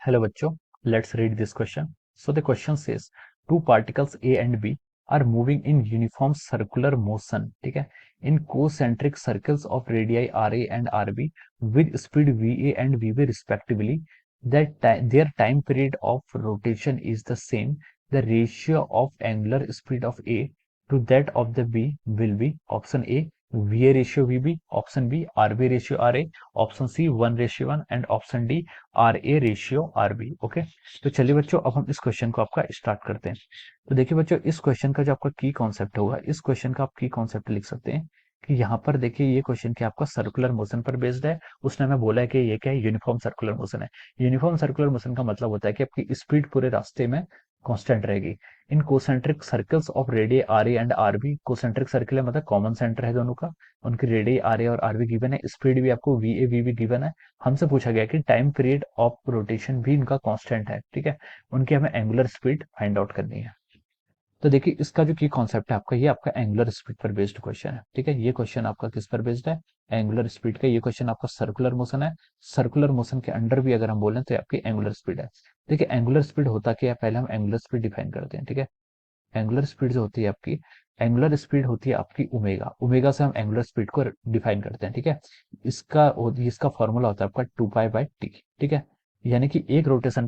Hello बच्चों, let's read this question. So the question says two particles A and B are moving in uniform circular motion, ठीक है, in concentric circles of radii RA and RB with speed VA and VB respectively. Their time period of rotation is the same. The ratio of angular speed of A to that of the B will be option A VA ratio VB, option B RB ratio RA, option C 1:1 and option D RA/RB। Okay, तो चलिए बच्चों अब हम इस question को आपका start करते हैं। तो देखिए बच्चों, इस क्वेश्चन का जो आपका की कॉन्सेप्ट होगा, इस क्वेश्चन का आप की कॉन्सेप्ट लिख सकते हैं कि यहाँ पर देखिए ये क्वेश्चन क्या आपका सर्कुलर मोशन पर बेस्ड है। उसने हमें बोला है कि ये क्या है, यूनिफॉर्म सर्कुलर मोशन है। यूनिफॉर्म सर्कुलर मोशन का मतलब होता है कि आपकी स्पीड पूरे रास्ते में कांस्टेंट रहेगी। In concentric circles of radius R A and R B, concentric circle है मतलब कॉमन सेंटर है दोनों का, उनकी रेडियस आर ए और आर बी गिवन है, स्पीड भी आपको वी ए वी भी गिवन है। हमसे पूछा गया कि टाइम पीरियड ऑफ रोटेशन भी इनका कांस्टेंट है, ठीक है, उनकी हमें एंगुलर स्पीड फाइंड आउट करनी है। तो देखिए इसका जो की कॉन्सेप्ट है आपका, ये आपका एंगुलर स्पीड पर बेस्ड क्वेश्चन है, ठीक है। ये क्वेश्चन आपका किस पर बेस्ड है, एंगुलर स्पीड का। ये क्वेश्चन आपका सर्कुलर मोशन है, सर्कुलर मोशन के अंडर भी अगर हम बोलें तो आपकी एंगुलर स्पीड है। देखिए एंगुलर स्पीड होता क्या है, पहले हम एंगुलर स्पीड डिफाइन करते हैं, ठीक है। एंगुलर स्पीड जो होती है आपकी, एंगुलर स्पीड होती है आपकी ओमेगा, ओमेगा से हम एंगुलर स्पीड को डिफाइन करते हैं, ठीक है। इसका फॉर्मूला होता है आपका 2π/t, ठीक है। यानी कि एक रोटेशन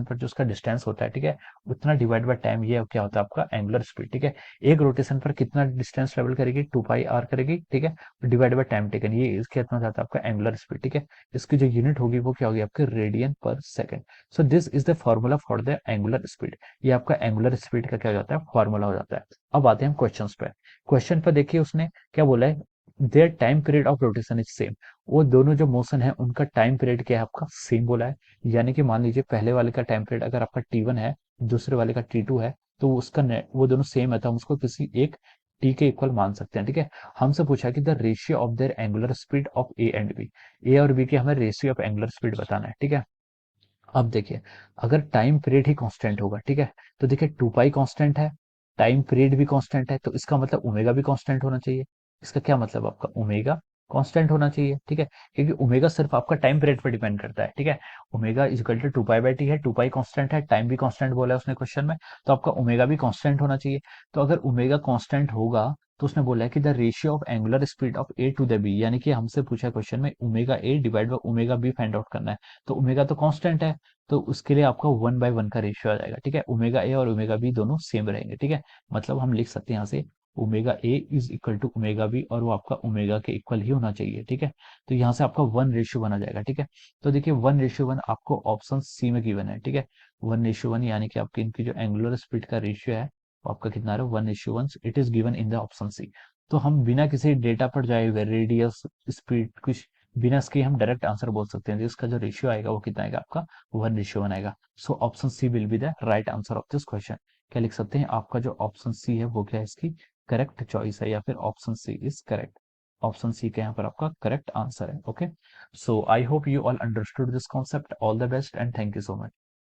पर जो उसका डिस्टेंस होता है, ठीक है, उतना डिवाइड बाय टाइम, ये क्या होता है आपका एंगुलर स्पीड, ठीक है। एक रोटेशन पर कितना डिस्टेंस ट्रेवल करेगी, 2πr करेगी, ठीक है, डिवाइड बाय टाइम टेकन, ये इसके कितना जाता है आपका एंगुलर स्पीड, ठीक है। इसकी जो यूनिट होगी वो क्या होगी आपके रेडियन पर second. So this is the formula for the angular speed. ये आपका एंगुलर स्पीड का क्या हो जाता है, फॉर्मूला हो जाता है। अब आते हैं क्वेश्चन पे। क्वेश्चन पर देखिए उसने क्या बोला है, their time period of rotation is same. वो दोनों जो मोशन है उनका टाइम पीरियड क्या है आपका, सेम बोला है। यानी कि मान लीजिए पहले वाले का टाइम पीरियड अगर आपका T1 है, दूसरे वाले का T2 है, तो वो दोनों सेम है, तो हम उसको किसी एक टी के इक्वल मान सकते हैं, ठीक है। हमसे पूछा कि the ratio of their angular speed of A and B, A और बी की हमें रेशियो ऑफ एंगुलर स्पीड बताना है, ठीक है। अब देखिए अगर टाइम पीरियड ही कांस्टेंट होगा, ठीक है, तो देखिए 2π कांस्टेंट है, टाइम पीरियड भी कांस्टेंट है, तो इसका मतलब ओमेगा भी कांस्टेंट होना चाहिए। इसका क्या मतलब आपका ओमेगा कांस्टेंट होना चाहिए, ठीक है, क्योंकि ओमेगा सिर्फ आपका टाइम पीरियड पर डिपेंड करता है, ठीक है। Omega is equal to 2π/t है, 2π कांस्टेंट है, टाइम भी कांस्टेंट बोला है उसने क्वेश्चन में, तो आपका ओमेगा भी कांस्टेंट होना चाहिए। तो अगर ओमेगा कांस्टेंट होगा तो उसने बोला है कि the ratio of angular speed of A to the B, यानी कि हमसे पूछा क्वेश्चन में omega A divide by omega B find out करना है। तो ओमेगा तो कांस्टेंट है, तो उसके लिए आपका 1/1 का रेशियो आ जाएगा, ठीक है। ओमेगा ए और ओमेगा बी दोनों सेम रहेंगे, ठीक है। मतलब हम लिख सकते हैं यहाँ से omega A is equal to omega B, और वो आपका ओमेगा के इक्वल ही होना चाहिए, ठीक है। तो यहाँ से आपका 1:1 आ जाएगा, ठीक है। तो देखिए 1:1 आपको ऑप्शन सी में गिवन है, ठीक है। 1:1 यानी कि आपकी इनकी जो एंगुलर स्पीड का रेशियो है वो आपका कितना आ रहा है, 1:1, it is given in the option C. तो हम बिना किसी डेटा पर जाए हुए रेडियस, स्पीड, कुछ बिना इसके हम डायरेक्ट आंसर बोल सकते हैं। तो इसका जो रेशियो आएगा वो कितना आएगा आपका, 1:1 आएगा। So option C will be the right answer of this question. क्या लिख सकते हैं, आपका जो ऑप्शन सी है वो क्या है, इसकी करेक्ट चॉइस है, या फिर option C is correct. Option C का यहाँ पर आपका करेक्ट आंसर है। Okay, so I hope you all understood this concept. All the best and thank you so much.